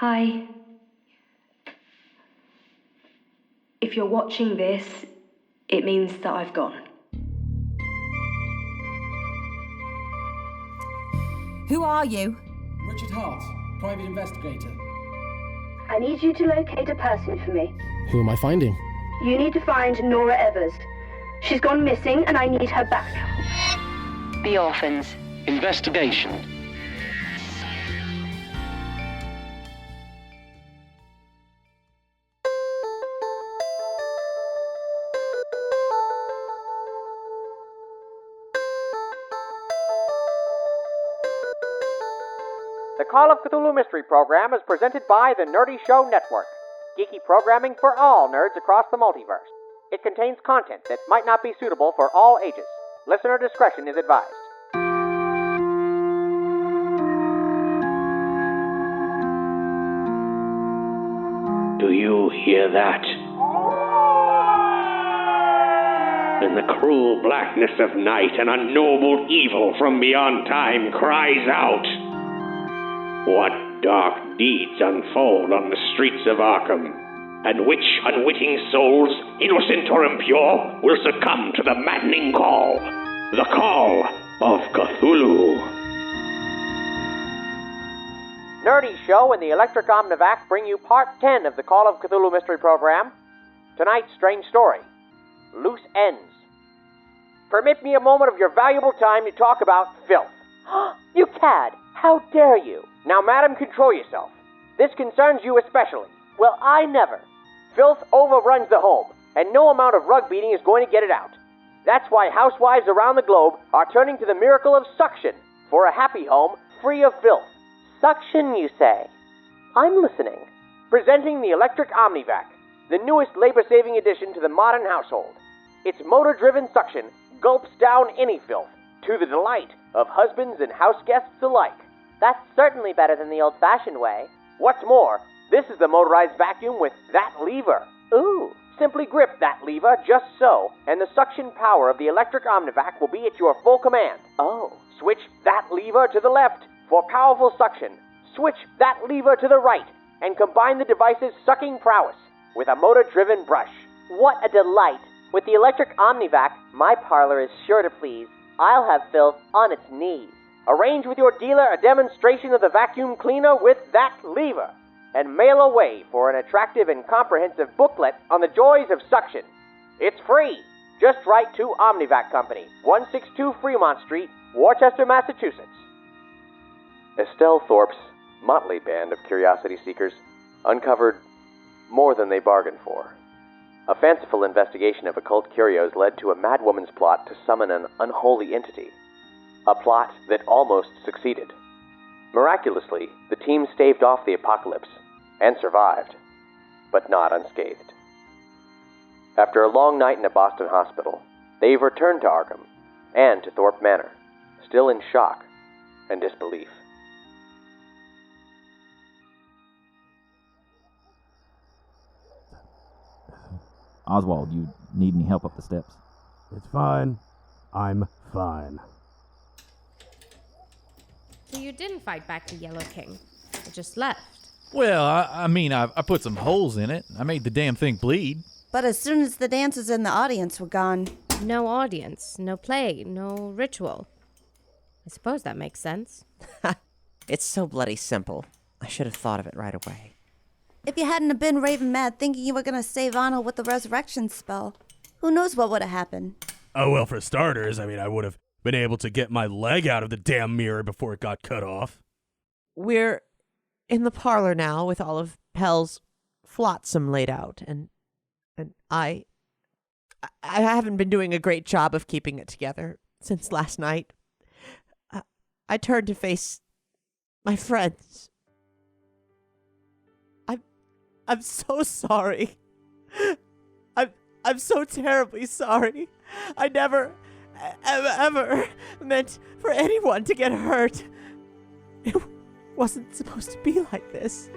Hi. If you're watching this, it means that I've gone. Who are you? Richard Hart, private investigator. I need you to locate a person for me. Who am I finding? You need to find Nora Evers. She's gone missing and I need her back now. The Orphans. Investigation. The Call of Cthulhu Mystery Program is presented by the Nerdy Show Network, geeky programming for all nerds across the multiverse. It contains content that might not be suitable for all ages. Listener discretion is advised. Do you hear that? In the cruel blackness of night, an unknowable evil from beyond time cries out. What dark deeds unfold on the streets of Arkham, and which unwitting souls, innocent or impure, will succumb to the maddening call, the call of Cthulhu. Nerdy Show and the Electric Omnivac bring you Part 10 of the Call of Cthulhu Mystery Program. Tonight's strange story, Loose Ends. Permit me a moment of your valuable time to talk about filth. You cad! How dare you? Now, madam, control yourself. This concerns you especially. Well, I never. Filth overruns the home, and no amount of rug beating is going to get it out. That's why housewives around the globe are turning to the miracle of suction for a happy home free of filth. Suction, you say? I'm listening. Presenting the Electric Omnivac, the newest labor-saving addition to the modern household. Its motor-driven suction gulps down any filth, to the delight of husbands and house guests alike. That's certainly better than the old-fashioned way. What's more, this is the motorized vacuum with that lever. Ooh. Simply grip that lever just so, and the suction power of the Electric Omnivac will be at your full command. Oh. Switch that lever to the left for powerful suction. Switch that lever to the right, and combine the device's sucking prowess with a motor-driven brush. What a delight. With the Electric Omnivac, my parlor is sure to please. I'll have filth on its knees. Arrange with your dealer a demonstration of the vacuum cleaner with that lever, and mail away for an attractive and comprehensive booklet on the joys of suction. It's free. Just write to Omnivac Company, 162 Fremont Street, Worcester, Massachusetts. Estelle Thorpe's motley band of curiosity seekers uncovered more than they bargained for. A fanciful investigation of occult curios led to a madwoman's plot to summon an unholy entity. A plot that almost succeeded. Miraculously, the team staved off the apocalypse and survived, but not unscathed. After a long night in a Boston hospital, they've returned to Arkham and to Thorpe Manor, still in shock and disbelief. Oswald, you need any help up the steps? It's fine. I'm fine. So you didn't fight back the Yellow King. It just left. Well, I put some holes in it. I made the damn thing bleed. But as soon as the dancers and the audience were gone... No audience, no play, no ritual. I suppose that makes sense. It's so bloody simple. I should have thought of it right away. If you hadn't have been raving mad thinking you were going to save Arnold with the resurrection spell, who knows what would have happened? Oh, well, for starters, I would have been able to get my leg out of the damn mirror before it got cut off. We're in the parlor now with all of Pell's flotsam laid out, and I haven't been doing a great job of keeping it together since last night. I turned to face my friends. I'm so sorry. I'm so terribly sorry. I never, ever meant for anyone to get hurt. It wasn't supposed to be like this.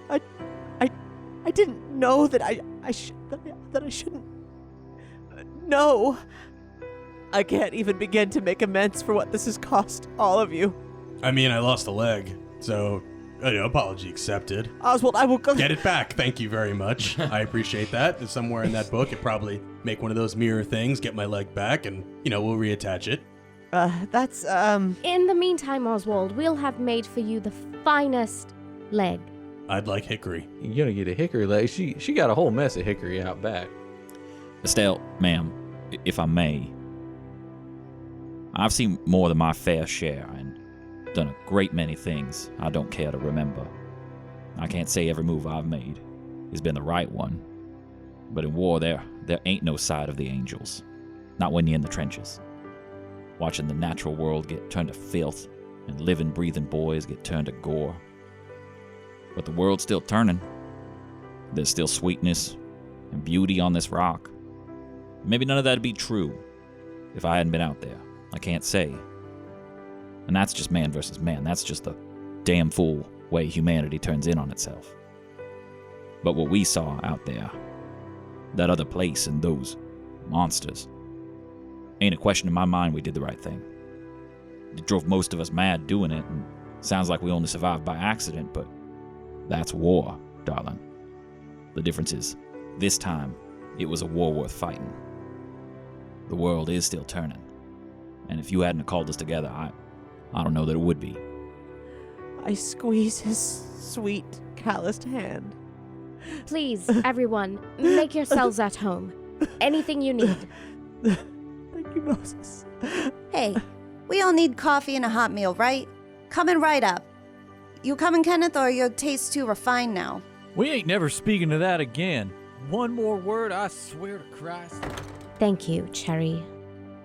I didn't know that I shouldn't. No. I can't even begin to make amends for what this has cost all of you. I mean, I lost a leg, so Apology accepted. Oswald, I will go. Get it back. Thank you very much. I appreciate that. Somewhere in that book, it probably make one of those mirror things, get my leg back, and, we'll reattach it. That's, In the meantime, Oswald, we'll have made for you the finest leg. I'd like hickory. You're gonna get a hickory leg. She got a whole mess of hickory out back. Estelle, ma'am, if I may, I've seen more than my fair share and done a great many things I don't care to remember. I can't say every move I've made has been the right one, but in war there ain't no side of the angels. Not when you're in the trenches. Watching the natural world get turned to filth and living, breathing boys get turned to gore. But the world's still turning. There's still sweetness and beauty on this rock. Maybe none of that'd be true if I hadn't been out there. I can't say. And that's just man versus man. That's just the damn fool way humanity turns in on itself. But what we saw out there, that other place and those monsters, ain't a question in my mind we did the right thing. It drove most of us mad doing it, and sounds like we only survived by accident, but that's war, darling. The difference is, this time, it was a war worth fighting. The world is still turning, and if you hadn't called us together, I don't know that it would be. I squeeze his sweet, calloused hand. Please, everyone, make yourselves at home. Anything you need. Thank you, Moses. Hey, we all need coffee and a hot meal, right? Coming right up. You coming, Kenneth, or your taste too refined now? We ain't never speaking of that again. One more word, I swear to Christ. Thank you, Cherry.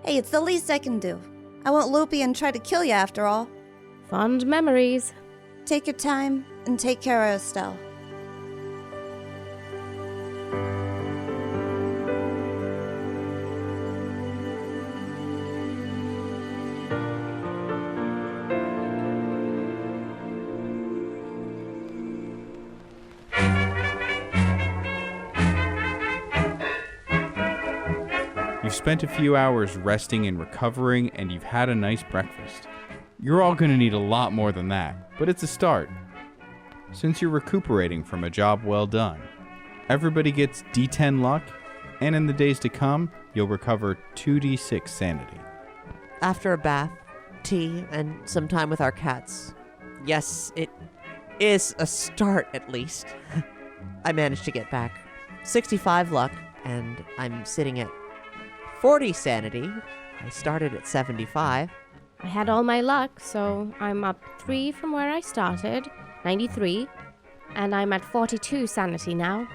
Hey, it's the least I can do. I won't loopy and try to kill you after all. Fond memories. Take your time and take care of Estelle. You've spent a few hours resting and recovering, and you've had a nice breakfast. You're all going to need a lot more than that, but it's a start. Since you're recuperating from a job well done, everybody gets D10 luck, and in the days to come, you'll recover 2d6 sanity. After a bath, tea, and some time with our cats. Yes, it is a start at least. I managed to get back 65 luck, and I'm sitting at 40 sanity. I started at 75. I had all my luck, so I'm up 3 from where I started, 93, and I'm at 42 sanity now.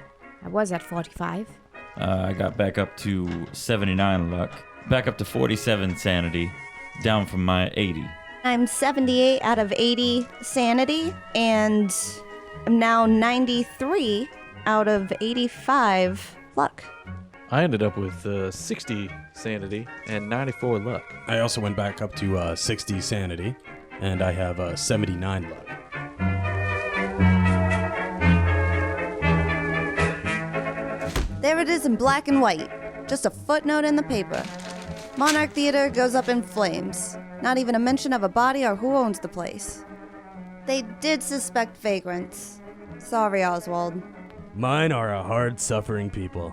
I was at 45. I got back up to 79 luck, back up to 47 sanity, down from my 80. I'm 78 out of 80 sanity, and I'm now 93 out of 85 luck. I ended up with 60 sanity and 94 luck. I also went back up to 60 sanity, and I have 79 luck. There it is in black and white. Just a footnote in the paper. Monarch Theater goes up in flames. Not even a mention of a body or who owns the place. They did suspect vagrants. Sorry, Oswald. Mine are a hard-suffering people.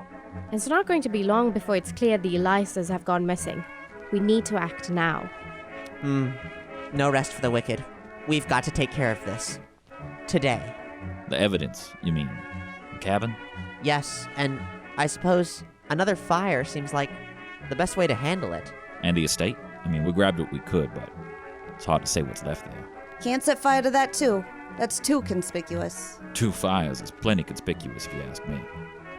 It's not going to be long before it's clear the Elisas have gone missing. We need to act now. No rest for the wicked. We've got to take care of this. Today. The evidence, you mean? The cabin? Yes, and I suppose another fire seems like the best way to handle it. And the estate? I mean, we grabbed what we could, but it's hard to say what's left there. Can't set fire to that too. That's too conspicuous. 2 fires is plenty conspicuous if you ask me.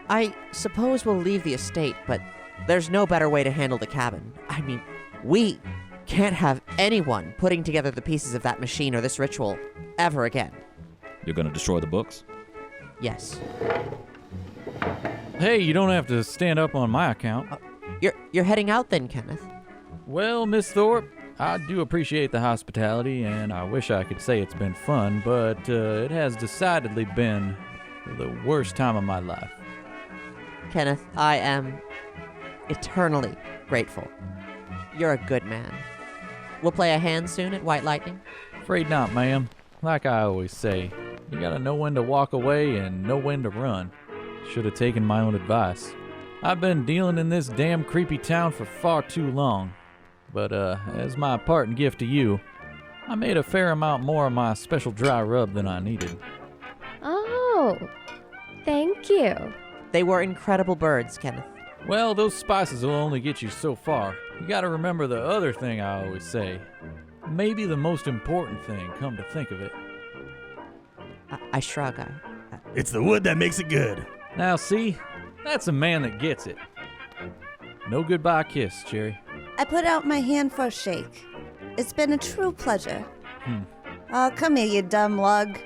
I suppose we'll leave the estate, but there's no better way to handle the cabin. I mean, we can't have anyone putting together the pieces of that machine or this ritual ever again. You're gonna destroy the books? Yes. Hey, you don't have to stand up on my account. You're heading out then, Kenneth? Well, Miss Thorpe, I do appreciate the hospitality, and I wish I could say it's been fun, but it has decidedly been the worst time of my life. Kenneth, I am eternally grateful. You're a good man. We'll play a hand soon at White Lightning? Afraid not, ma'am. like I always say, you gotta know when to walk away and know when to run. Should have taken my own advice. I've been dealing in this damn creepy town for far too long. But as my parting gift to you, I made a fair amount more of my special dry rub than I needed. Oh, thank you. They were incredible birds, Kenneth. Well, those spices will only get you so far. You gotta remember the other thing I always say. Maybe the most important thing, come to think of it. I shrug. It's the wood that makes it good. Now see, that's a man that gets it. No goodbye kiss, Cherry. I put out my hand for a shake. It's been a true pleasure. Oh, come here, you dumb lug.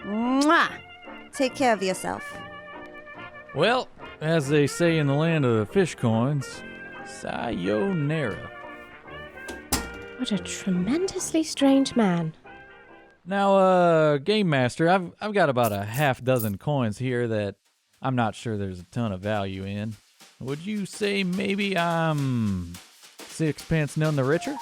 Mwah! Take care of yourself. Well, as they say in the land of the fish coins, sayonara. What a tremendously strange man. Now, Game Master, I've got about a half dozen coins here that I'm not sure there's a ton of value in. Would you say maybe I'm 6 none the richer?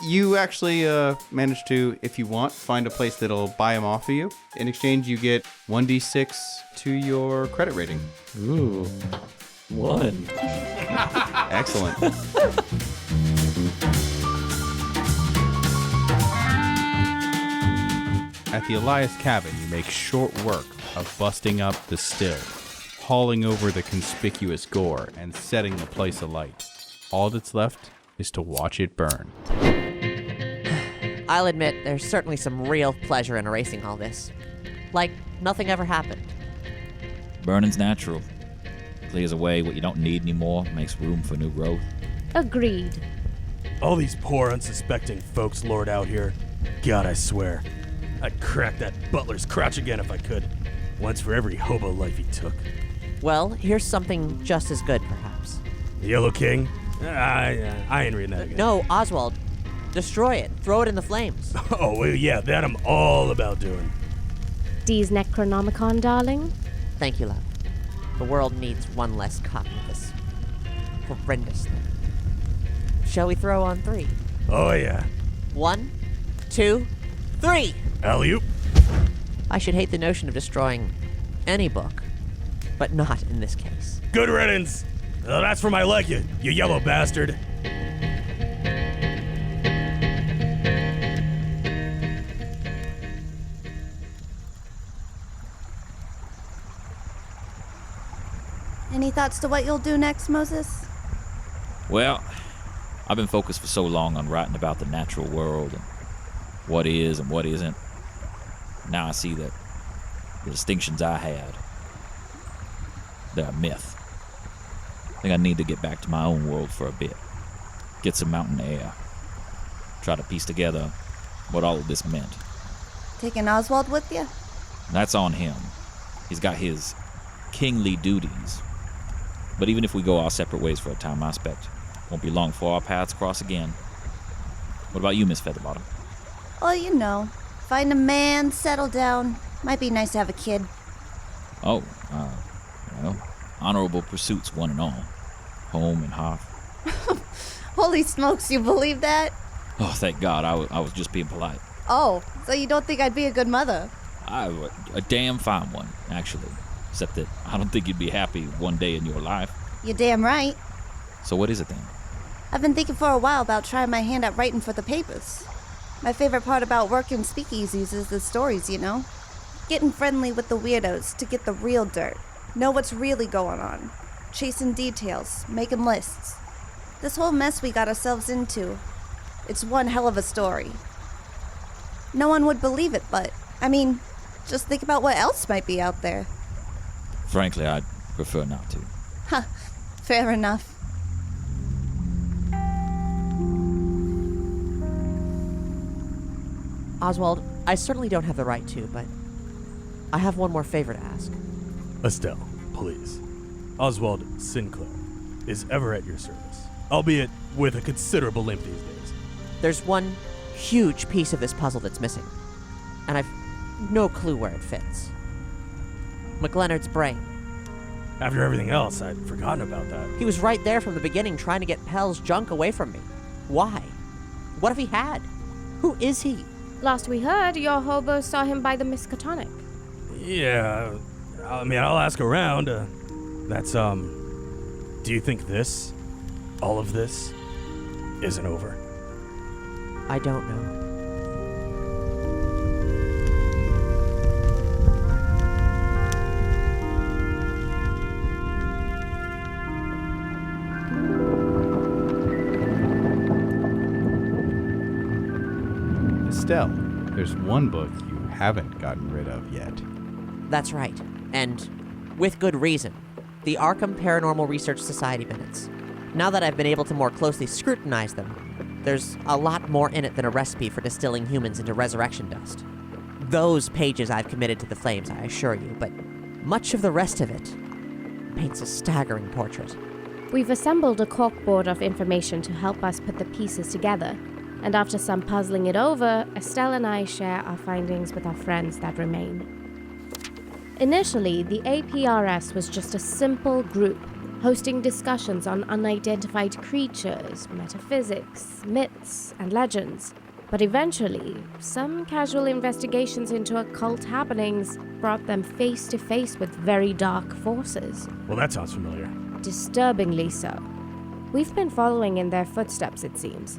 You actually manage to, if you want, find a place that'll buy them off of you. In exchange, you get 1d6 to your credit rating. Ooh, 1. Excellent. At the Elias cabin, you make short work of busting up the still, hauling over the conspicuous gore, and setting the place alight. All that's left is to watch it burn. I'll admit, there's certainly some real pleasure in erasing all this. Like nothing ever happened. Burning's natural. Clears away what you don't need anymore, makes room for new growth. Agreed. All these poor, unsuspecting folks lured out here. God, I swear. I'd crack that butler's crotch again if I could. Once for every hobo life he took. Well, here's something just as good, perhaps. The Yellow King? I ain't reading that again. No, Oswald. Destroy it. Throw it in the flames. Oh, well, yeah, that I'm all about doing. D's Necronomicon, darling. Thank you, love. The world needs one less copy of this horrendous thing. Shall we throw on 3? Oh, yeah. 1, 2, 3! Alley-oop. I should hate the notion of destroying any book, but not in this case. Good riddance. That's from I like you yellow bastard. Any thoughts to what you'll do next, Moses? Well, I've been focused for so long on writing about the natural world and what is and what isn't. Now I see that the distinctions I had, they're a myth. I think I need to get back to my own world for a bit. Get some mountain air. Try to piece together what all of this meant. Taking Oswald with you? That's on him. He's got his kingly duties. But even if we go our separate ways for a time, I expect won't be long before our paths cross again. What about you, Miss Featherbottom? Oh, you know. Find a man, settle down. Might be nice to have a kid. Oh, well, honorable pursuits, one and all. Home and hearth. Holy smokes, you believe that? Oh, thank God, I was just being polite. Oh, so you don't think I'd be a good mother? A damn fine one, actually. Except that I don't think you'd be happy one day in your life. You're damn right. So what is it then? I've been thinking for a while about trying my hand at writing for the papers. My favorite part about working speakeasies is the stories, you know? Getting friendly with the weirdos to get the real dirt. Know what's really going on. Chasing details, making lists. This whole mess we got ourselves into, it's one hell of a story. No one would believe it, but, I mean, just think about what else might be out there. Frankly, I'd prefer not to. Huh, fair enough. Oswald, I certainly don't have the right to, but I have one more favor to ask. Estelle, please. Oswald Sinclair is ever at your service, albeit with a considerable limp these days. There's one huge piece of this puzzle that's missing, and I've no clue where it fits. McLeonard's brain. After everything else, I'd forgotten about that. He was right there from the beginning trying to get Pell's junk away from me. Why? What if he had? Who is he? Last we heard, your hobo saw him by the Miskatonic. Yeah, I mean, I'll ask around. Do you think all of this, isn't over? I don't know. Estelle, there's one book you haven't gotten rid of yet. That's right. And with good reason. The Arkham Paranormal Research Society minutes. Now that I've been able to more closely scrutinize them, there's a lot more in it than a recipe for distilling humans into resurrection dust. Those pages I've committed to the flames, I assure you, but much of the rest of it paints a staggering portrait. We've assembled a corkboard of information to help us put the pieces together, and after some puzzling it over, Estelle and I share our findings with our friends that remain. Initially, the APRS was just a simple group, hosting discussions on unidentified creatures, metaphysics, myths, and legends. But eventually, some casual investigations into occult happenings brought them face to face with very dark forces. Well, that sounds familiar. Disturbingly so. We've been following in their footsteps, it seems.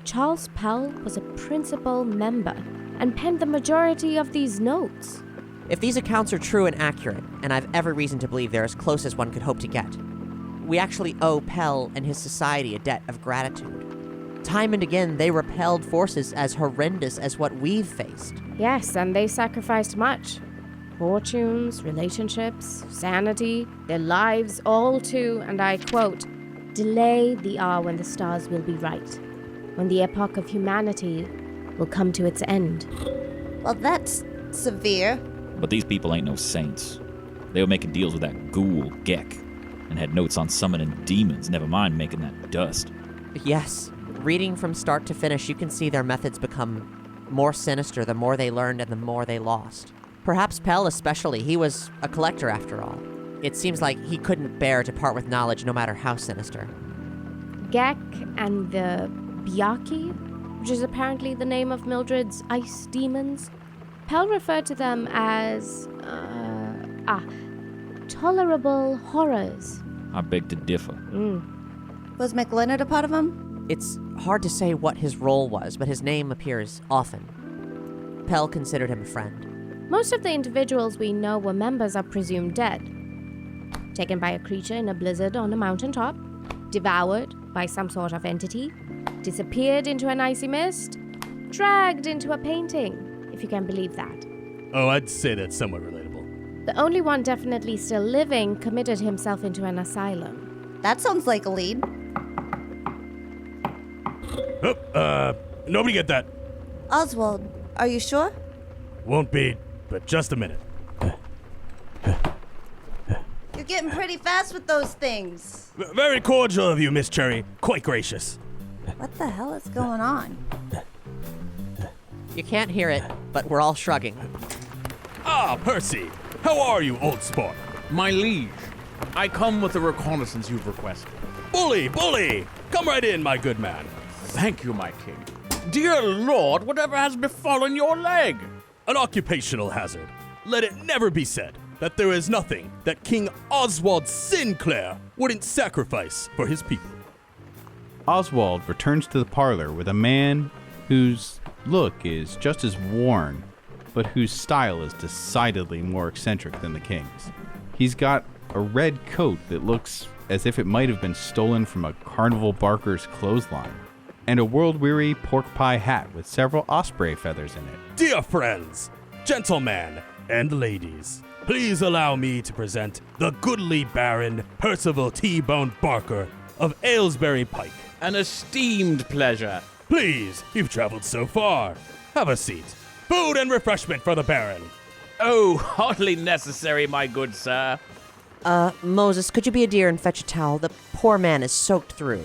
Charles Pell was a principal member and penned the majority of these notes. If these accounts are true and accurate, and I've every reason to believe they're as close as one could hope to get, we actually owe Pell and his society a debt of gratitude. Time and again, they repelled forces as horrendous as what we've faced. Yes, and they sacrificed much. Fortunes, relationships, sanity, their lives, all to, and I quote, delay the hour when the stars will be right, when the epoch of humanity will come to its end. Well, that's severe. But these people ain't no saints. They were making deals with that ghoul, Gek, and had notes on summoning demons, never mind making that dust. Yes. Reading from start to finish, you can see their methods become more sinister the more they learned and the more they lost. Perhaps Pell especially. He was a collector after all. It seems like he couldn't bear to part with knowledge no matter how sinister. Gek and the Byaki, which is apparently the name of Mildred's ice demons, Pell referred to them as, tolerable horrors. I beg to differ. Was McLeonard a part of them? It's hard to say what his role was, but his name appears often. Pell considered him a friend. Most of the individuals we know were members are presumed dead. Taken by a creature in a blizzard on a mountaintop, devoured by some sort of entity, disappeared into an icy mist, dragged into a painting, if you can believe that. Oh, I'd say that's somewhat relatable. The only one definitely still living committed himself into an asylum. That sounds like a lead. Nobody get that. Oswald, are you sure? Won't be, but just a minute. You're getting pretty fast with those things. Very cordial of you, Miss Cherry. Quite gracious. What the hell is going on? You can't hear it, but we're all shrugging. Ah, Percy. How are you, old sport? My liege, I come with the reconnaissance you've requested. Bully! Come right in, my good man. Thank you, my king. Dear lord, whatever has befallen your leg? An occupational hazard. Let it never be said that there is nothing that King Oswald Sinclair wouldn't sacrifice for his people. Oswald returns to the parlor with a man whose look is just as worn, but whose style is decidedly more eccentric than the king's. He's got a red coat that looks as if it might have been stolen from a carnival barker's clothesline, and a world-weary pork pie hat with several osprey feathers in it. Dear friends, gentlemen, and ladies, please allow me to present the goodly Baron Percival T-Bone Barker of Aylesbury Pike. An esteemed pleasure. Please, you've traveled so far. Have a seat. Food and refreshment for the Baron. Oh, hardly necessary, my good sir. Moses, could you be a dear and fetch a towel? The poor man is soaked through.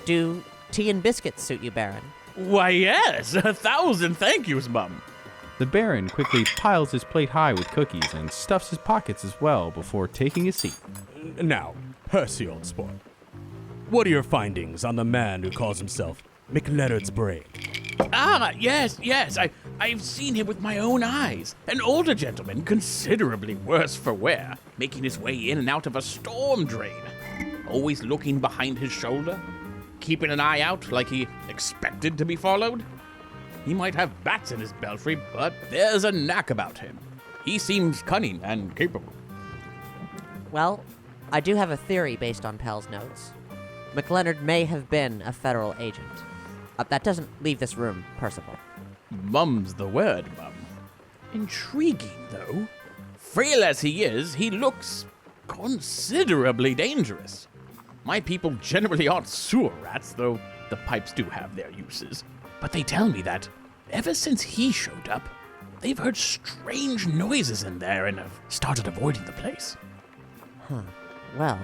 Do tea and biscuits suit you, Baron? Why, yes. 1,000 thank yous, mum. The Baron quickly piles his plate high with cookies and stuffs his pockets as well before taking a seat. Now, Percy, old sport, what are your findings on the man who calls himself McLeonard's brain? Ah, yes. I've seen him with my own eyes. An older gentleman, considerably worse for wear, making his way in and out of a storm drain. Always looking behind his shoulder, keeping an eye out like he expected to be followed. He might have bats in his belfry, but there's a knack about him. He seems cunning and capable. Well, I do have a theory based on Pell's notes. McLeonard may have been a federal agent. That doesn't leave this room, Percival. Mum's the word, Mum. Intriguing, though. Frail as he is, he looks considerably dangerous. My people generally aren't sewer rats, though the pipes do have their uses. But they tell me that, ever since he showed up, they've heard strange noises in there and have started avoiding the place. Huh. Well,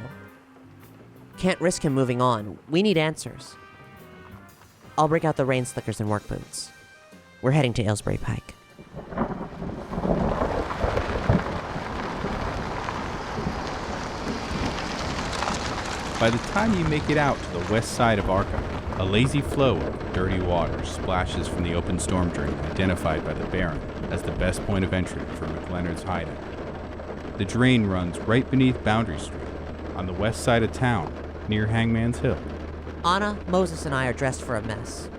can't risk him moving on. We need answers. I'll break out the rain slickers and work boots. We're heading to Aylesbury Pike. By the time you make it out to the west side of Arkham, a lazy flow of dirty water splashes from the open storm drain identified by the Baron as the best point of entry for McLeonard's hideout. The drain runs right beneath Boundary Street, on the west side of town, near Hangman's Hill. Anna, Moses, and I are dressed for a mess.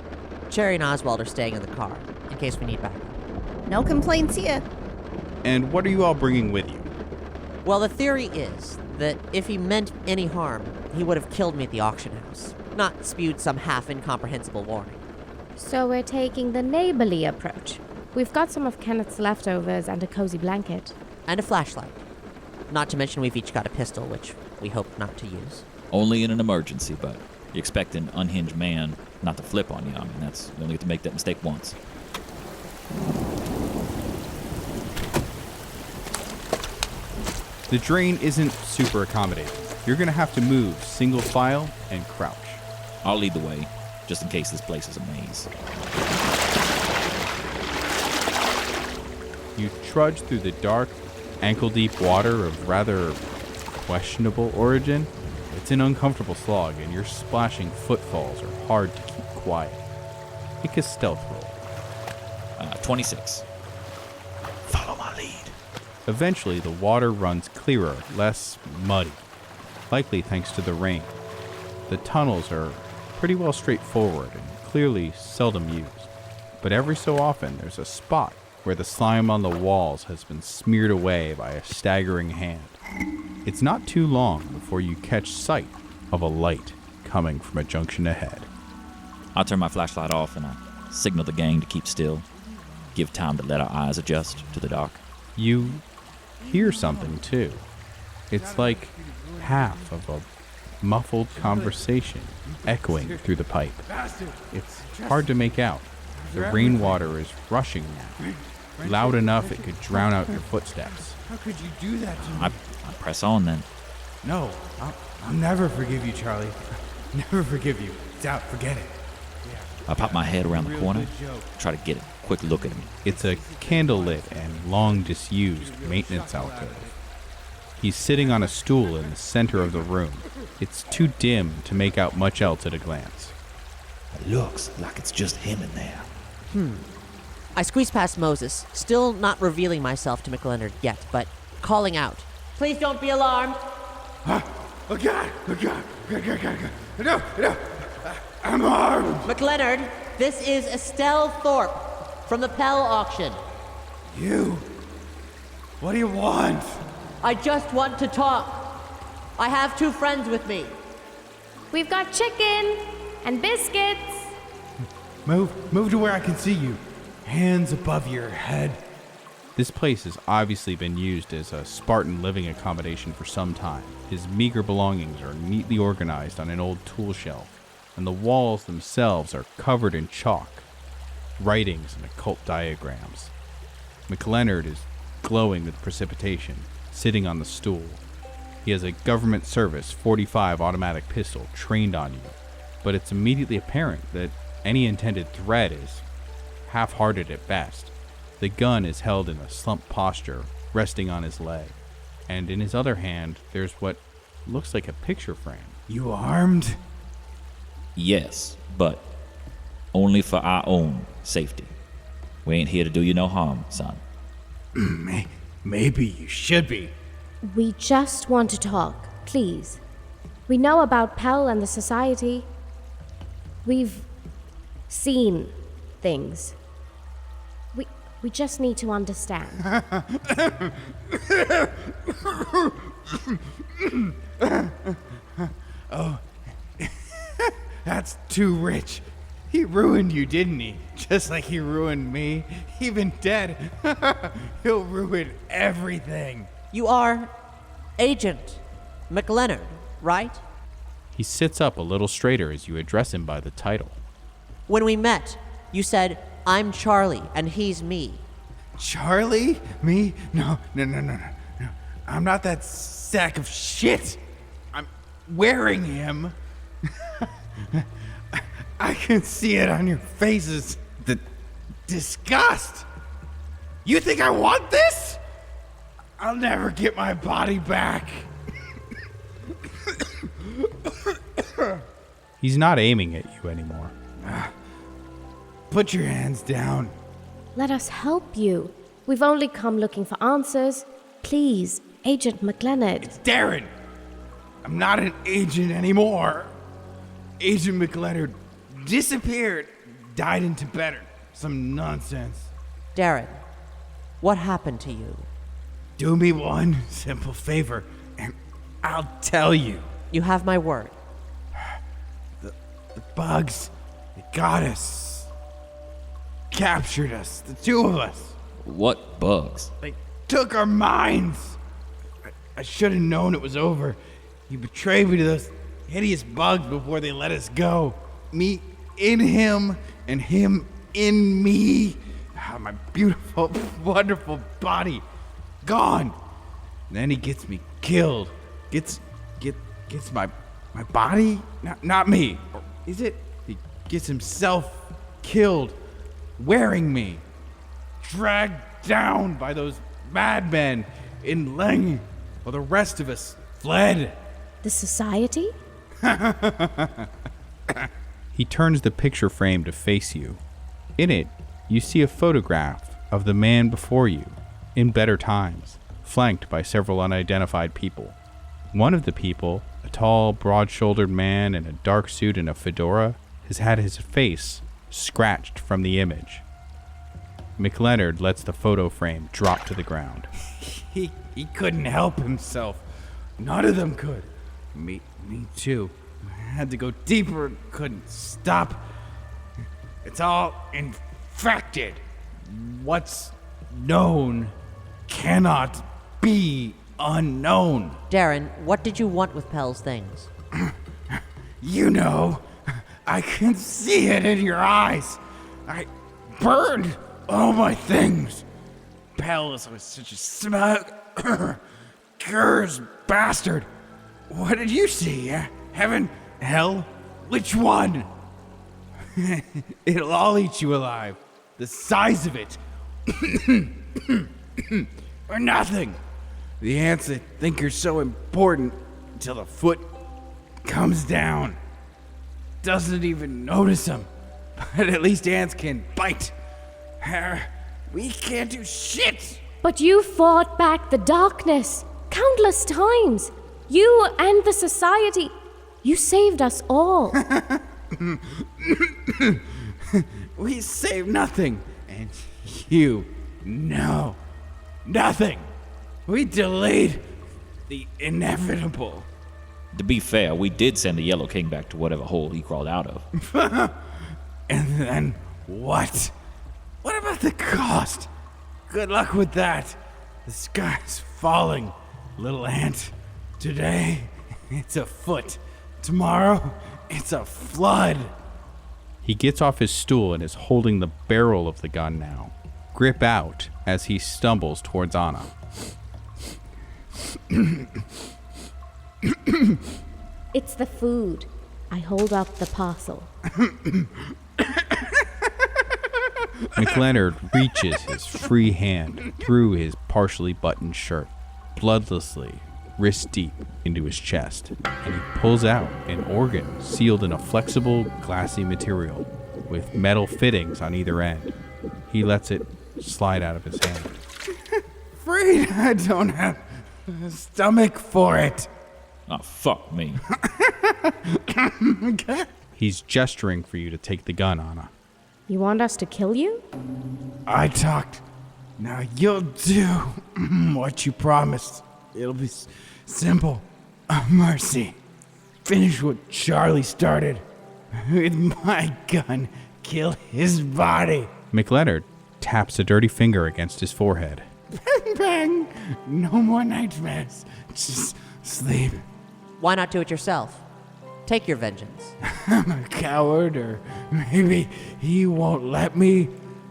Cherry and Oswald are staying in the car, in case we need backup. No complaints here. And what are you all bringing with you? Well, the theory is that if he meant any harm, he would have killed me at the auction house, not spewed some half-incomprehensible warning. So we're taking the neighborly approach. We've got some of Kenneth's leftovers and a cozy blanket. And a flashlight. Not to mention we've each got a pistol, which we hope not to use. Only in an emergency, but you expect an unhinged man not to flip on you. I mean, you only get to make that mistake once. The drain isn't super accommodating. You're gonna have to move single file and crouch. I'll lead the way, just in case this place is a maze. You trudge through the dark, ankle-deep water of rather questionable origin. It's an uncomfortable slog, and your splashing footfalls are hard to keep quiet. Make a stealth roll. 26. Follow my lead. Eventually, the water runs clearer, less muddy, likely thanks to the rain. The tunnels are pretty well straightforward and clearly seldom used, but every so often there's a spot where the slime on the walls has been smeared away by a staggering hand. It's not too long before you catch sight of a light coming from a junction ahead. I'll turn my flashlight off and I signal the gang to keep still. Give time to let our eyes adjust to the dark. You hear something too. It's like half of a muffled conversation echoing through the pipe. It's hard to make out. The rainwater is rushing now, loud enough it could drown out your footsteps. How could you do that to me? I press on then. No, I'll never forgive you, Charlie. Never forgive you. It's out. Forget it. I pop my head around the corner, try to get a quick look at him. It's a candlelit and long disused maintenance alcove. He's sitting on a stool in the center of the room. It's too dim to make out much else at a glance. It looks like it's just him in there. I squeeze past Moses, still not revealing myself to McLeonard yet, but calling out. Please don't be alarmed. Oh God! Oh God! No! I'm armed! McLeonard, this is Estelle Thorpe from the Pell auction. You? What do you want? I just want to talk. I have 2 friends with me. We've got chicken and biscuits. Move to where I can see you. Hands above your head. This place has obviously been used as a Spartan living accommodation for some time. His meager belongings are neatly organized on an old tool shelf, and the walls themselves are covered in chalk, writings and occult diagrams. McLeonard is glowing with precipitation, sitting on the stool. He has a government service .45 automatic pistol trained on you, but it's immediately apparent that any intended threat is half-hearted at best. The gun is held in a slumped posture, resting on his leg, and in his other hand there's what looks like a picture frame. You armed? Yes, but only for our own safety. We ain't here to do you no harm, son. Maybe you should be. We just want to talk, please. We know about Pell and the society. We've seen things. We just need to understand. Oh, that's too rich. He ruined you, didn't he? Just like he ruined me. Even dead, he'll ruin everything. You are Agent McLeonard, right? He sits up a little straighter as you address him by the title. When we met, you said, "I'm Charlie, and he's me." Charlie? Me? No. I'm not that sack of shit. I'm wearing him. I can see it on your faces. The disgust. You think I want this? I'll never get my body back. He's not aiming at you anymore. Put your hands down. Let us help you. We've only come looking for answers. Please, Agent McLeonard. It's Darren. I'm not an agent anymore. Agent McLeonard disappeared, died in Tibet or some nonsense. Darren, what happened to you? Do me one simple favor, and I'll tell you. You have my word. The bugs, they got us. Captured us, the two of us. What bugs? They took our minds. I should have known it was over. You betrayed me to those hideous bugs before they let us go. Me in him, and him in me. My beautiful, wonderful body gone. And then he gets me killed. Gets my body? Not me. Or is it? He gets himself killed, wearing me. Dragged down by those madmen in Leng, while the rest of us fled. The society? He turns the picture frame to face you. In it, you see a photograph of the man before you, in better times, flanked by several unidentified people. One of the people, a tall, broad-shouldered man in a dark suit and a fedora, has had his face scratched from the image. McLeonard lets the photo frame drop to the ground. He couldn't help himself. None of them could. Me too. I had to go deeper and couldn't stop. It's all infected. What's known cannot be unknown. Darren, what did you want with Pell's things? You know, I can see it in your eyes. I burned all my things. Pell was such a smug, cursed bastard. What did you see? Heaven? Hell? Which one? It'll all eat you alive. The size of it. Or nothing. The ants that think you're so important until the foot comes down. Doesn't even notice them. But at least ants can bite. We can't do shit. But you fought back the darkness countless times. You and the society. You saved us all. We saved nothing. And you know nothing. We delayed the inevitable. To be fair, we did send the Yellow King back to whatever hole he crawled out of. And then what? What about the cost? Good luck with that. The sky's falling, little ant. Today, it's a foot. Tomorrow, it's a flood. He gets off his stool and is holding the barrel of the gun now, grip out as he stumbles towards Anna. It's the food. I hold up the parcel. McLeonard reaches his free hand through his partially buttoned shirt, bloodlessly, wrist deep, into his chest, and he pulls out an organ sealed in a flexible, glassy material, with metal fittings on either end. He lets it slide out of his hand. Afraid I don't have a stomach for it. Oh, fuck me. He's gesturing for you to take the gun, Anna. You want us to kill you? I talked. Now you'll do what you promised. It'll be simple. Mercy. Finish what Charlie started. With my gun, kill his body. McLeonard taps a dirty finger against his forehead. Bang, bang. No more nightmares. Just sleep. Why not do it yourself? Take your vengeance. I'm a coward, or maybe he won't let me.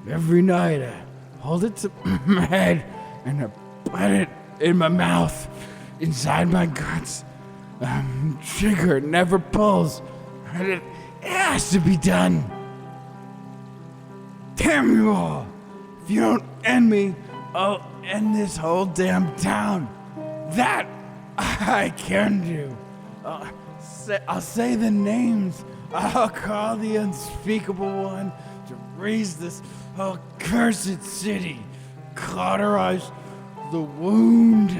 Every night I hold it to my head and I put it in my mouth, inside my guts. Trigger never pulls, and it has to be done. Damn you all! If you don't end me, I'll end this whole damn town. That I can do. I'll say the names. I'll call the unspeakable one to raise this accursed city. Cauterize the wound.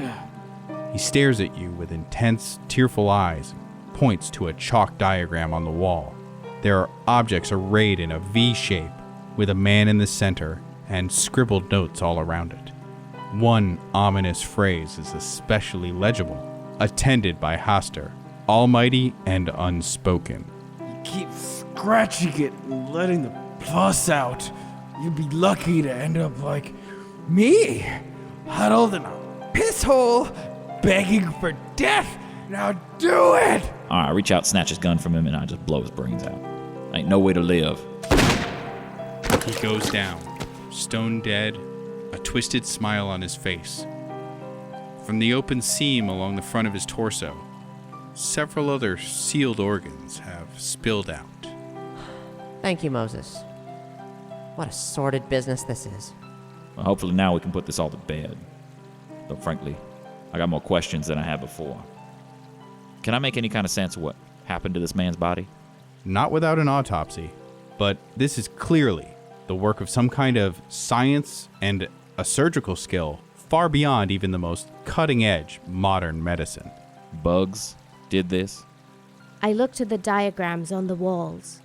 He stares at you with intense, tearful eyes and points to a chalk diagram on the wall. There are objects arrayed in a V shape with a man in the center and scribbled notes all around it. One ominous phrase is especially legible, attended by Haster, almighty and unspoken. You keep scratching it and letting the pus out. You'd be lucky to end up like me, huddled in a piss hole, begging for death. Now do it! Alright, I reach out, snatch his gun from him, and I just blow his brains out. Ain't no way to live. He goes down, stone dead, a twisted smile on his face. From the open seam along the front of his torso, several other sealed organs have spilled out. Thank you, Moses. What a sordid business this is. Well, hopefully now we can put this all to bed. Though frankly, I got more questions than I had before. Can I make any kind of sense of what happened to this man's body? Not without an autopsy, but this is clearly the work of some kind of science and a surgical skill far beyond even the most cutting-edge modern medicine. Bugs did this? I looked at the diagrams on the walls.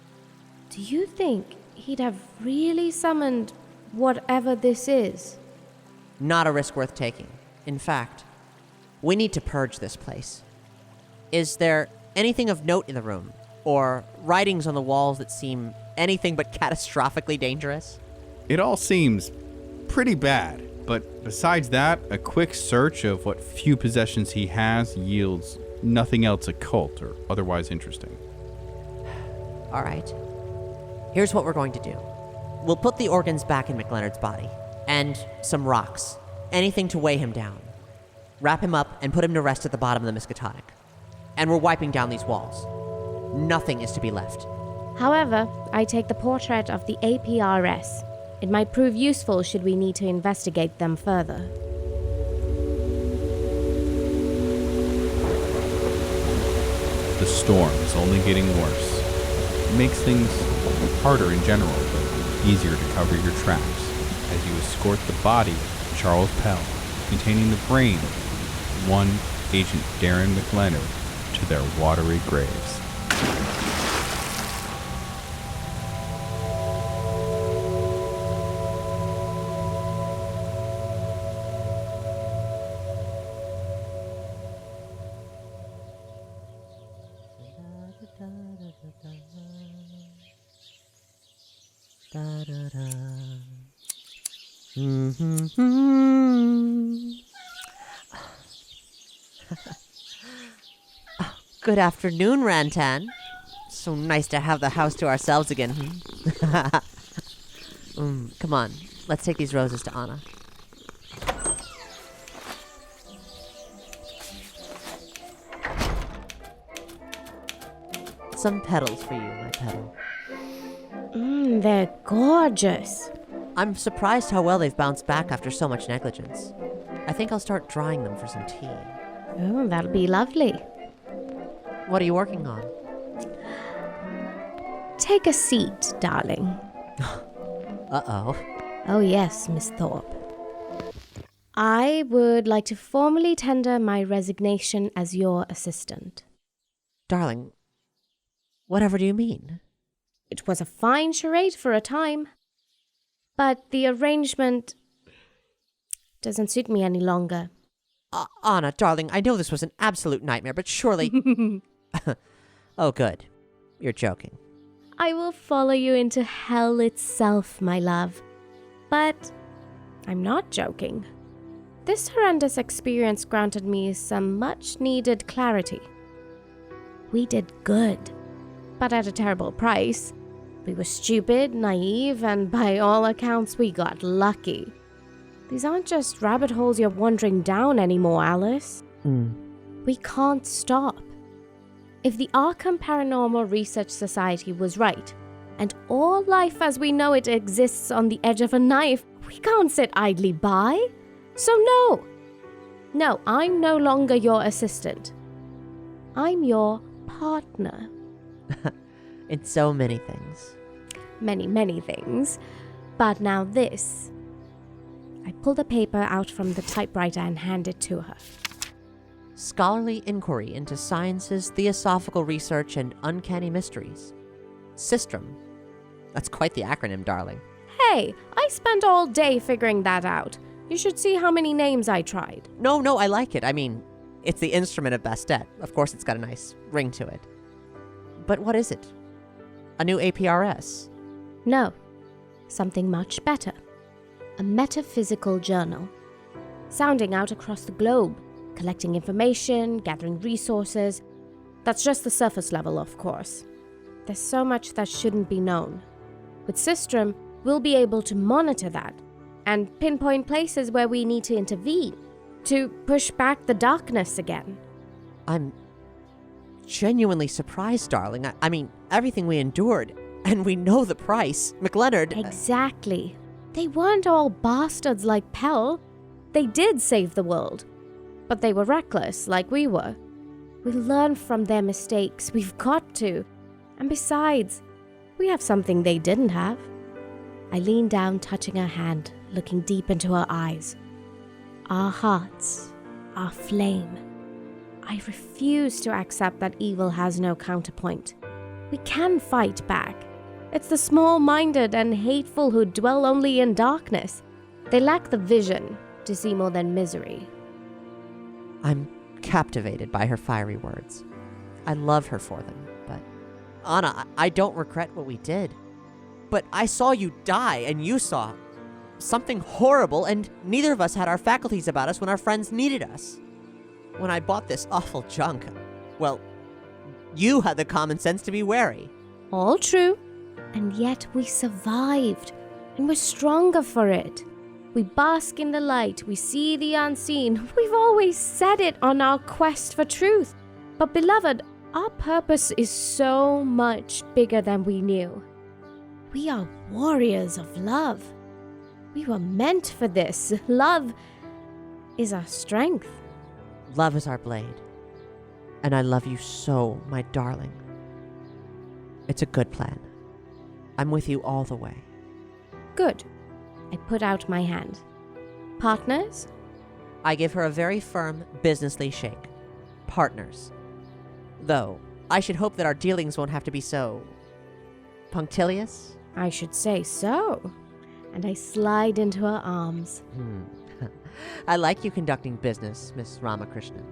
Do you think he'd have really summoned whatever this is? Not a risk worth taking. In fact, we need to purge this place. Is there anything of note in the room? Or writings on the walls that seem anything but catastrophically dangerous? It all seems pretty bad, but besides that, a quick search of what few possessions he has yields nothing else occult or otherwise interesting. All right. Here's what we're going to do. We'll put the organs back in McLeonard's body, and some rocks, anything to weigh him down. Wrap him up and put him to rest at the bottom of the Miskatonic. And we're wiping down these walls. Nothing is to be left. However, I take the portrait of the APRS. It might prove useful should we need to investigate them further. The storm is only getting worse. It makes things harder in general, but easier to cover your tracks as you escort the body of Charles Pell, containing the brain of one Agent Darren McLeonard, to their watery graves. Good afternoon, Rantan. So nice to have the house to ourselves again. Come on, let's take these roses to Anna. Some petals for you, my petal. They're gorgeous. I'm surprised how well they've bounced back after so much negligence. I think I'll start drying them for some tea. Oh, that'll be lovely. What are you working on? Take a seat, darling. Uh-oh. Oh yes, Miss Thorpe. I would like to formally tender my resignation as your assistant. Darling, whatever do you mean? It was a fine charade for a time, but the arrangement doesn't suit me any longer. Anna, darling, I know this was an absolute nightmare, but surely... Oh, good. You're joking. I will follow you into hell itself, my love. But I'm not joking. This horrendous experience granted me some much-needed clarity. We did good, but at a terrible price. We were stupid, naive, and by all accounts, we got lucky. These aren't just rabbit holes you're wandering down anymore, Alice. We can't stop. If the Arkham Paranormal Research Society was right, and all life as we know it exists on the edge of a knife, we can't sit idly by. So no, I'm no longer your assistant. I'm your partner. In so many things. Many things. But now this. I pulled a paper out from the typewriter and handed it to her. Scholarly Inquiry into Science's Theosophical Research and Uncanny Mysteries. Stram. That's quite the acronym, darling. Hey, I spent all day figuring that out. You should see how many names I tried. No, I like it. I mean, it's the instrument of Bastet. Of course, it's got a nice ring to it. But what is it? A new APRS? No, something much better. A metaphysical journal. Sounding out across the globe, collecting information, gathering resources. That's just the surface level, of course. There's so much that shouldn't be known. With Stram, we'll be able to monitor that and pinpoint places where we need to intervene to push back the darkness again. I'm genuinely surprised, darling. I mean, everything we endured, and we know the price. McLeonard... Exactly. They weren't all bastards like Pell. They did save the world. But they were reckless, like we were. We learn from their mistakes. We've got to. And besides, we have something they didn't have. I leaned down, touching her hand, looking deep into her eyes. Our hearts, our flame. I refuse to accept that evil has no counterpoint. We can fight back. It's the small-minded and hateful who dwell only in darkness. They lack the vision to see more than misery. I'm captivated by her fiery words. I love her for them, but... Anna, I don't regret what we did. But I saw you die, and you saw something horrible, and neither of us had our faculties about us when our friends needed us. When I bought this awful junk, well, you had the common sense to be wary. All true. And yet we survived, and we're stronger for it. We bask in the light, we see the unseen. We've always said it on our quest for truth. But beloved, our purpose is so much bigger than we knew. We are warriors of love. We were meant for this. Love is our strength. Love is our blade. And I love you so, my darling. It's a good plan. I'm with you all the way. Good. I put out my hand. Partners? I give her a very firm, businessly shake. Partners. Though, I should hope that our dealings won't have to be so... punctilious? I should say so. And I slide into her arms. I like you conducting business, Miss Ramakrishnan.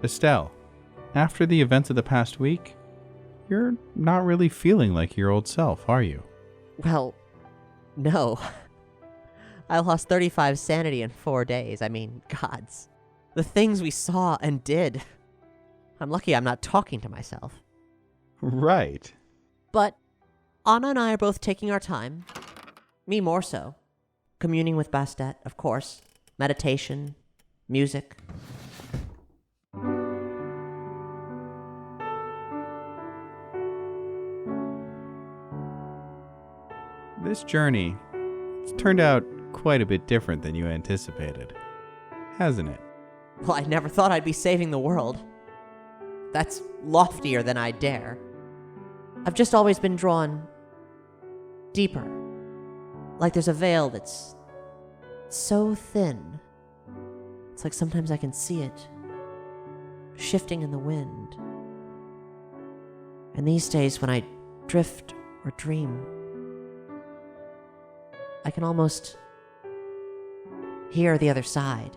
Estelle, after the events of the past week, you're not really feeling like your old self, are you? Well, no. I lost 35 sanity in 4 days. I mean, gods. The things we saw and did. I'm lucky I'm not talking to myself. Right. But Anna and I are both taking our time. Me more so. Communing with Bastet, of course. Meditation. Music. This journey, it's turned out quite a bit different than you anticipated, hasn't it? Well, I never thought I'd be saving the world. That's loftier than I dare. I've just always been drawn deeper. Like there's a veil that's so thin. It's like sometimes I can see it shifting in the wind. And these days when I drift or dream, I can almost hear the other side.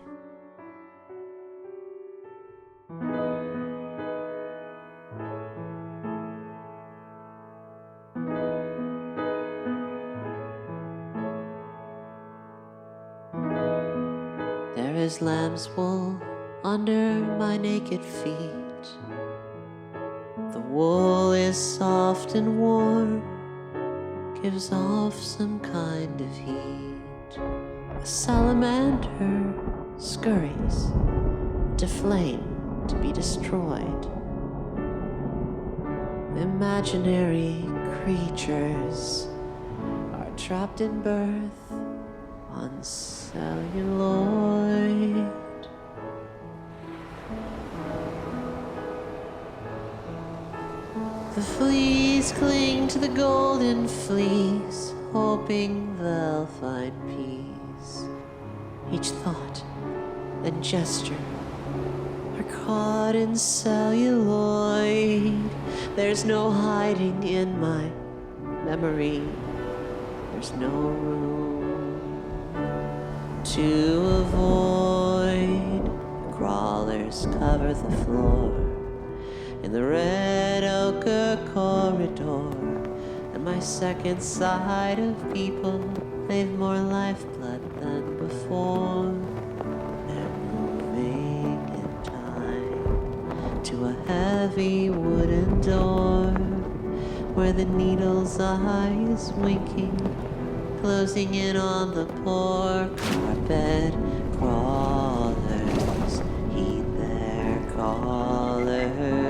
There is lamb's wool under my naked feet. The wool is soft and warm, gives off some kind of heat. A salamander scurries to flame to be destroyed. Imaginary creatures are trapped in birth on celluloid. The fleas cling to the golden fleece, hoping they'll find peace. Each thought and gesture are caught in celluloid. There's no hiding in my memory. There's no room to avoid. Crawlers cover the floor in the red ochre corridor, and my second sight of people, they've more lifeblood than before. They're moving in time to a heavy wooden door, where the needle's eye is winking, closing in on the poor carpet crawlers. Heed their callers.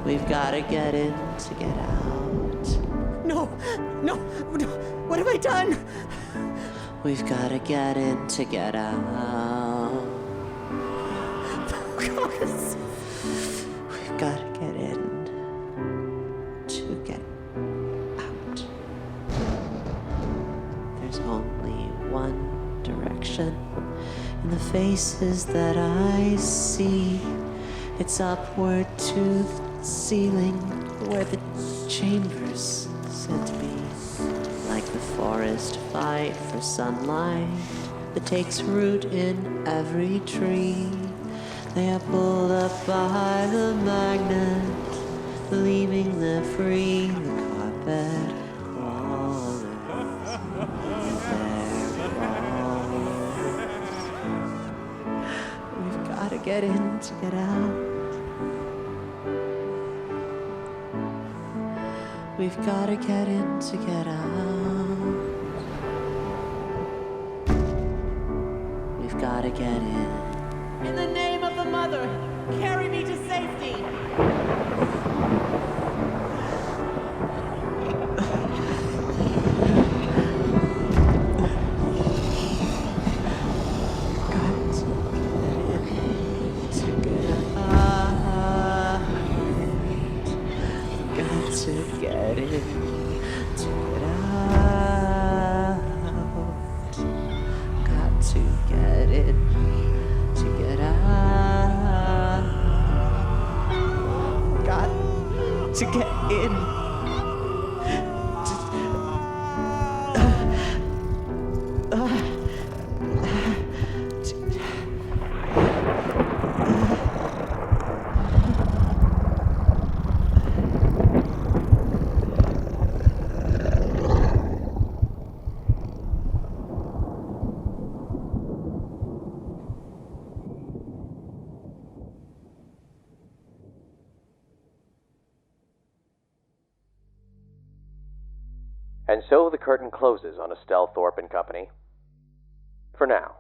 We've gotta get in to get out. No, no, no, what have I done? We've gotta get in to get out. We've gotta get in to get out. There's only one direction in the faces that I see. It's upward to the ceiling where the chambers sent me. Like the forest fight for sunlight that takes root in every tree. They are pulled up by the magnet, leaving them free. The carpet crawlers, we've gotta get in to get out. We've gotta get in to get out. We've gotta get in. In the name of the Mother, carry me to safety. To get in. And so the curtain closes on Estelle Thorpe and Company. For now.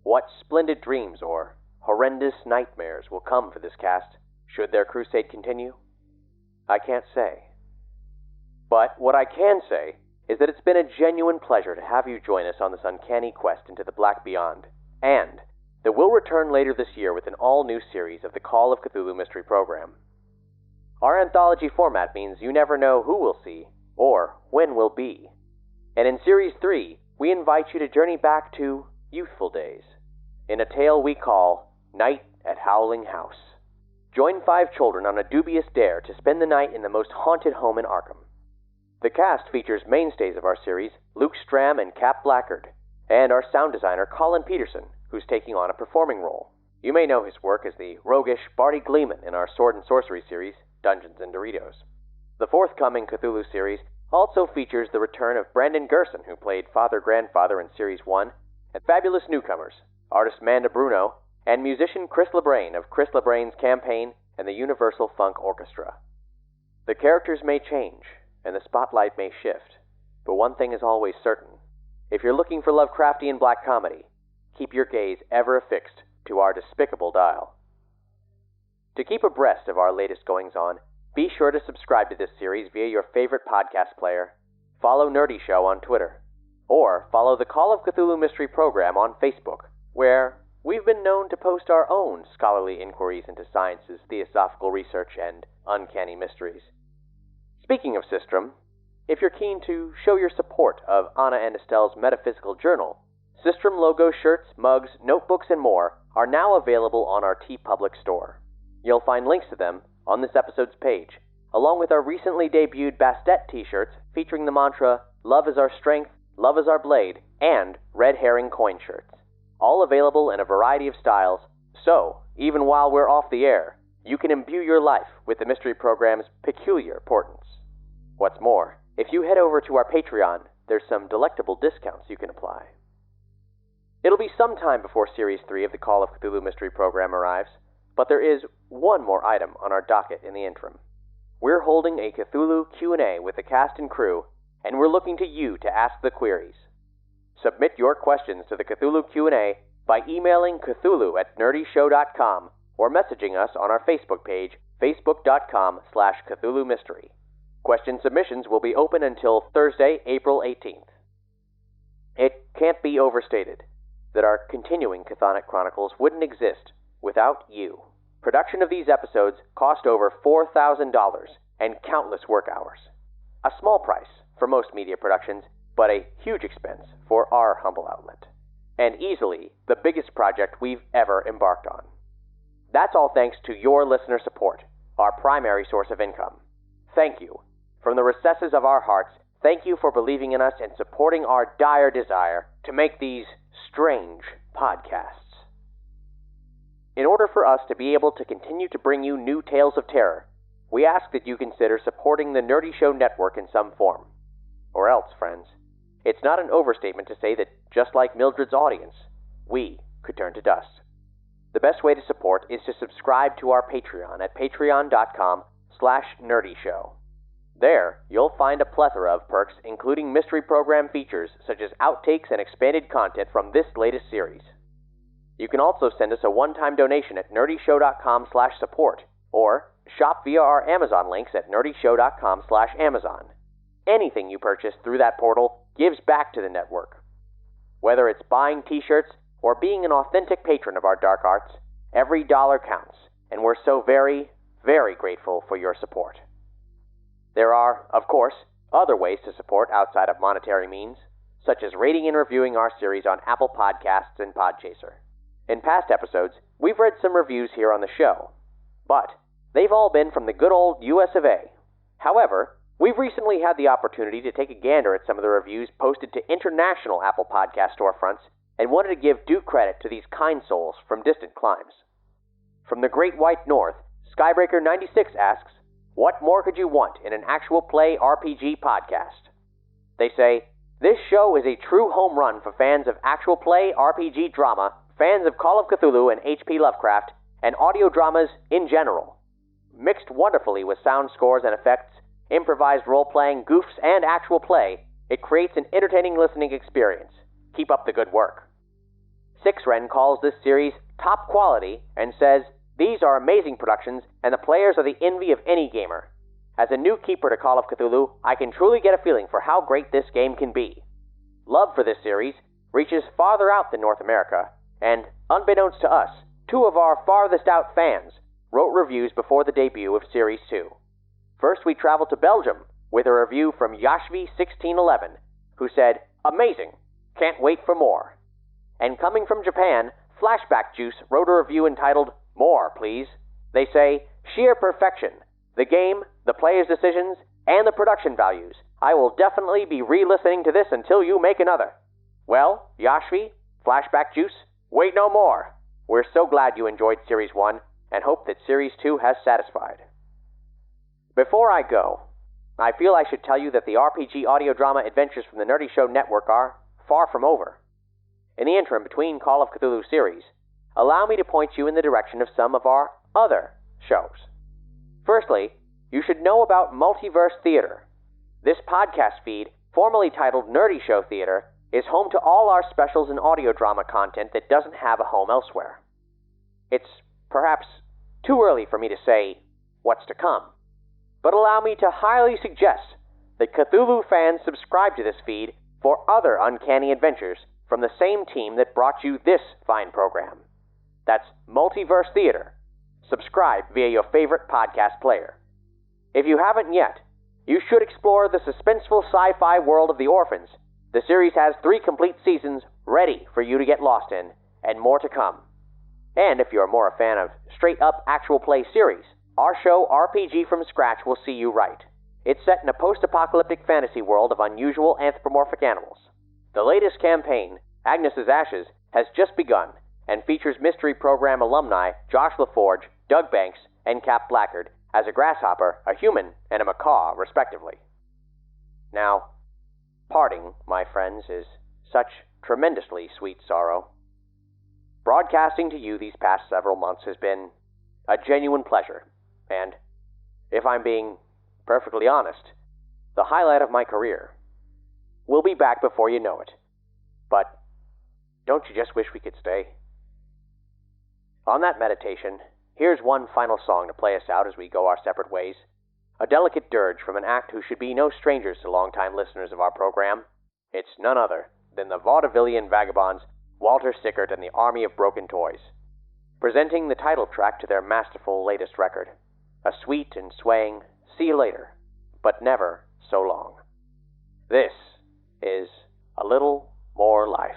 What splendid dreams or horrendous nightmares will come for this cast, should their crusade continue? I can't say. But what I can say is that it's been a genuine pleasure to have you join us on this uncanny quest into the Black Beyond, and that we'll return later this year with an all-new series of the Call of Cthulhu Mystery Program. Our anthology format means you never know who we'll see, or when we'll be. And in Series 3, we invite you to journey back to youthful days, in a tale we call Night at Howling House. Join 5 children on a dubious dare to spend the night in the most haunted home in Arkham. The cast features mainstays of our series, Luke Stram and Cap Blackard, and our sound designer, Colin Peterson, who's taking on a performing role. You may know his work as the roguish Barty Gleeman in our Sword and Sorcery series, Dungeons and Doritos. The forthcoming Cthulhu series also features the return of Brandon Gerson, who played Father Grandfather in Series 1, and fabulous newcomers, artist Manda Bruno, and musician Chris LeBrain of Chris LeBrain's Campaign and the Universal Funk Orchestra. The characters may change, and the spotlight may shift, but one thing is always certain. If you're looking for Lovecraftian black comedy, keep your gaze ever affixed to our despicable dial. To keep abreast of our latest goings-on, be sure to subscribe to this series via your favorite podcast player, follow Nerdy Show on Twitter, or follow the Call of Cthulhu Mystery Program on Facebook, where we've been known to post our own scholarly inquiries into science's theosophical research and uncanny mysteries. Speaking of Sistrum, if you're keen to show your support of Anna and Estelle's metaphysical journal, Sistrum logo shirts, mugs, notebooks, and more are now available on our TeePublic store. You'll find links to them on this episode's page, along with our recently debuted Bastet t-shirts featuring the mantra, "Love is our strength, love is our blade," and Red Herring coin shirts. All available in a variety of styles, so, even while we're off the air, you can imbue your life with the Mystery Program's peculiar portents. What's more, if you head over to our Patreon, there's some delectable discounts you can apply. It'll be some time before Series 3 of the Call of Cthulhu Mystery Program arrives, but there is one more item on our docket in the interim. We're holding a Cthulhu Q&A with the cast and crew, and we're looking to you to ask the queries. Submit your questions to the Cthulhu Q&A by emailing cthulhu@nerdyshow.com or messaging us on our Facebook page, facebook.com/CthulhuMystery. Question submissions will be open until Thursday, April 18th. It can't be overstated that our continuing Chthonic Chronicles wouldn't exist without you. Production of these episodes cost over $4,000 and countless work hours. A small price for most media productions, but a huge expense for our humble outlet. And easily the biggest project we've ever embarked on. That's all thanks to your listener support, our primary source of income. Thank you. From the recesses of our hearts, thank you for believing in us and supporting our dire desire to make these strange podcasts. In order for us to be able to continue to bring you new tales of terror, we ask that you consider supporting the Nerdy Show Network in some form. Or else, friends, it's not an overstatement to say that, just like Mildred's audience, we could turn to dust. The best way to support is to subscribe to our Patreon at patreon.com/nerdyshow. There, you'll find a plethora of perks, including Mystery Program features such as outtakes and expanded content from this latest series. You can also send us a one-time donation at nerdyshow.com/support, or shop via our Amazon links at nerdyshow.com/Amazon. Anything you purchase through that portal gives back to the network. Whether it's buying t-shirts or being an authentic patron of our dark arts, every dollar counts, and we're so very, very grateful for your support. There are, of course, other ways to support outside of monetary means, such as rating and reviewing our series on Apple Podcasts and Podchaser. In past episodes, we've read some reviews here on the show, but they've all been from the good old US of A. However, we've recently had the opportunity to take a gander at some of the reviews posted to international Apple Podcast storefronts and wanted to give due credit to these kind souls from distant climes. From the Great White North, Skybreaker96 asks, "What more could you want in an actual play RPG podcast?" They say, "This show is a true home run for fans of actual play RPG drama, fans of Call of Cthulhu and H.P. Lovecraft, and audio dramas in general. Mixed wonderfully with sound scores and effects, improvised role-playing, goofs, and actual play, it creates an entertaining listening experience. Keep up the good work." Sixren calls this series top quality and says, "These are amazing productions, and the players are the envy of any gamer. As a new keeper to Call of Cthulhu, I can truly get a feeling for how great this game can be. Love for this series reaches farther out than North America, and unbeknownst to us, two of our farthest out fans wrote reviews before the debut of Series 2. First, we traveled to Belgium with a review from Yashvi1611, who said, "Amazing! Can't wait for more." And coming from Japan, Flashback Juice wrote a review entitled, "More, Please." They say, "Sheer perfection. The game, the player's decisions, and the production values. I will definitely be re-listening to this until you make another." Well, Yashvi, Flashback Juice, wait no more. We're so glad you enjoyed Series 1, and hope that Series 2 has satisfied. Before I go, I feel I should tell you that the RPG audio drama adventures from the Nerdy Show Network are far from over. In the interim between Call of Cthulhu series, allow me to point you in the direction of some of our other shows. Firstly, you should know about Multiverse Theater. This podcast feed, formerly titled Nerdy Show Theater, is home to all our specials and audio drama content that doesn't have a home elsewhere. It's perhaps too early for me to say what's to come, but allow me to highly suggest that Cthulhu fans subscribe to this feed for other uncanny adventures from the same team that brought you this fine program. That's Multiverse Theater. Subscribe via your favorite podcast player. If you haven't yet, you should explore the suspenseful sci-fi world of The Orphans. The series has 3 complete seasons ready for you to get lost in, and more to come. And if you're more a fan of straight-up actual play series, our show RPG from Scratch will see you right. It's set in a post-apocalyptic fantasy world of unusual anthropomorphic animals. The latest campaign, Agnes's Ashes, has just begun, and features Mystery Program alumni Josh LaForge, Doug Banks, and Cap Blackard as a grasshopper, a human, and a macaw, respectively. Now, parting, my friends, is such tremendously sweet sorrow. Broadcasting to you these past several months has been a genuine pleasure, and, if I'm being perfectly honest, the highlight of my career. We'll be back before you know it, but don't you just wish we could stay? On that meditation, here's one final song to play us out as we go our separate ways. A delicate dirge from an act who should be no strangers to longtime listeners of our program. It's none other than the vaudevillian vagabonds Walter Sickert and the Army of Broken Toys, presenting the title track to their masterful latest record, a sweet and swaying "See You Later, but Never So Long." This is A Little More Life.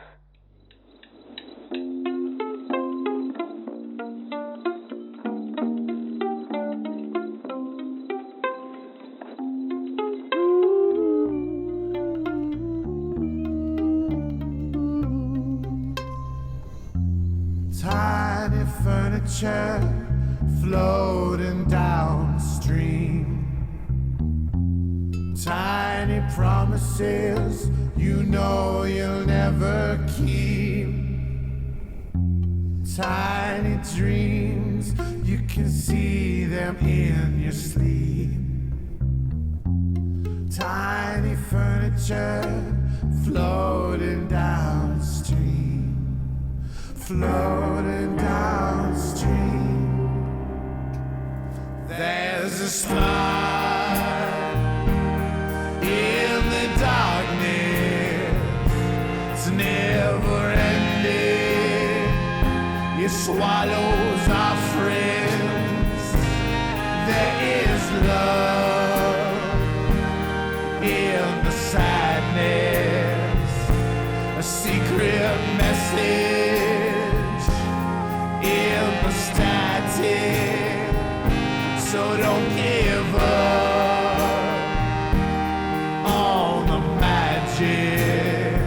Tiny furniture floating downstream. Tiny promises you know you'll never keep. Tiny dreams, you can see them in your sleep. Tiny furniture floating downstream. Floating downstream. There's a spark in the darkness. It's never ending. It swallows our friends. There is love in the sadness. A secret message in the static, so don't give up on the magic,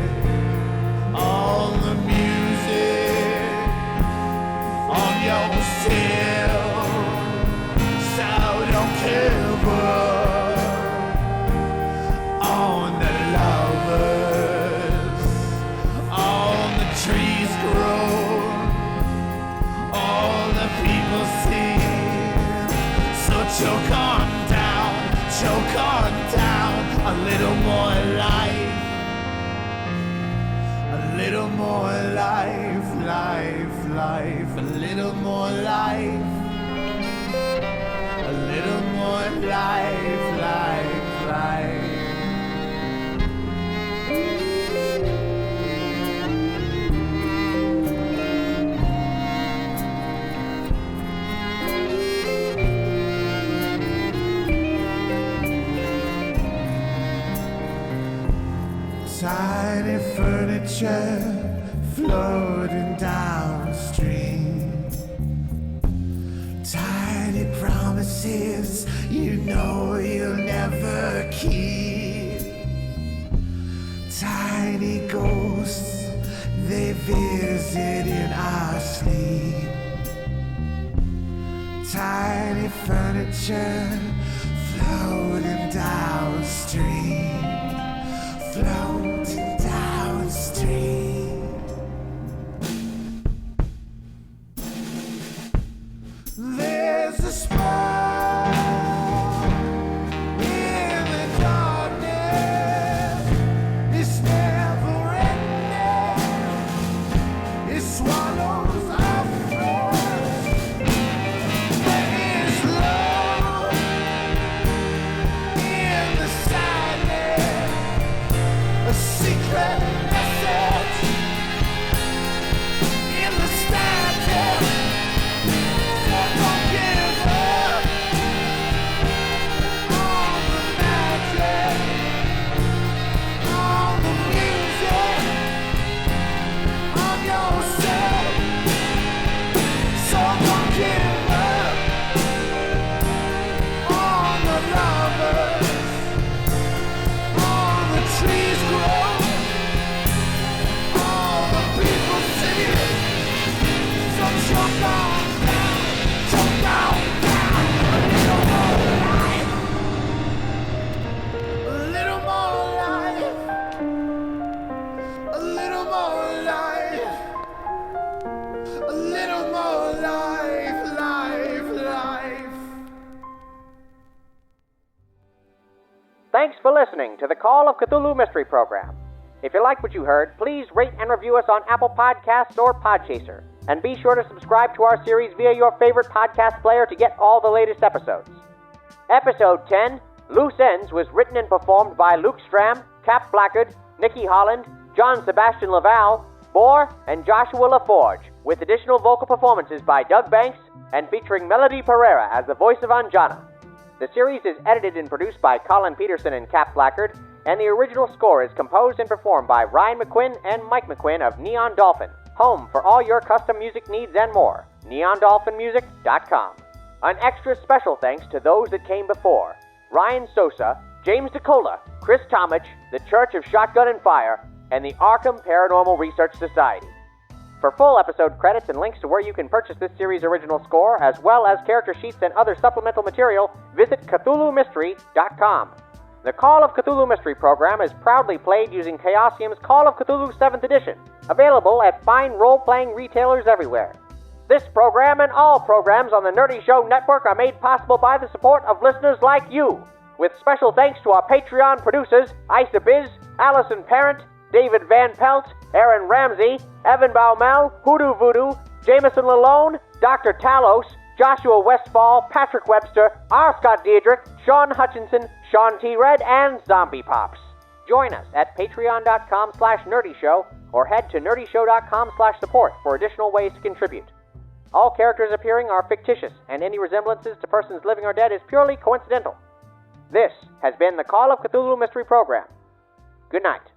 on the music, on yourself, so don't give up on the lovers, on the trees grow. Choke on down, a little more life, a little more life, life, a little more life, a little more life. furniture floating downstream. Tiny promises you know you'll never keep. Tiny ghosts, they visit in our sleep. Tiny furniture floating downstream. Floating downstream. There's a spark in the darkness. It's never ending. It swallows our flesh. There is love in the silence. A secret message in the static. So don't give up on the magic, on the music, on yourself. So don't give up on the lovers, on the trees grow, all the people see. So choke on down, choke on down, a little more life, a little more life, a little more life, life, life. Thanks for listening to the Call of Cthulhu Mystery Program. If you like what you heard, please rate and review us on Apple Podcasts or Podchaser. And be sure to subscribe to our series via your favorite podcast player to get all the latest episodes. Episode 10, Loose Ends, was written and performed by Luke Stram, Cap Blackard, Nicky Holland, John Sebastian Laval, Gore, and Joshua LaForge, with additional vocal performances by Doug Banks and featuring Melody Pereira as the voice of Anjana. The series is edited and produced by Colin Peterson and Cap Blackard, and the original score is composed and performed by Ryan McQuinn and Mike McQuinn of Neon Dolphin, home for all your custom music needs and more. NeonDolphinMusic.com. An extra special thanks to those that came before: Ryan Sosa, James DeCola, Chris Tomich, the Church of Shotgun and Fire, and the Arkham Paranormal Research Society. For full episode credits and links to where you can purchase this series' original score, as well as character sheets and other supplemental material, visit CthulhuMystery.com. The Call of Cthulhu Mystery Program is proudly played using Chaosium's Call of Cthulhu 7th Edition, available at fine role-playing retailers everywhere. This program and all programs on the Nerdy Show Network are made possible by the support of listeners like you, with special thanks to our Patreon producers, Isa Biz, Allison Parent, David Van Pelt, Aaron Ramsey, Evan Baumel, Hoodoo Voodoo, Jameson Lalone, Dr. Talos, Joshua Westfall, Patrick Webster, R. Scott Diedrich, Sean Hutchinson, Sean T. Red, and Zombie Pops. Join us at patreon.com/nerdyshow or head to nerdyshow.com/support for additional ways to contribute. All characters appearing are fictitious, and any resemblances to persons living or dead is purely coincidental. This has been the Call of Cthulhu Mystery Program. Good night.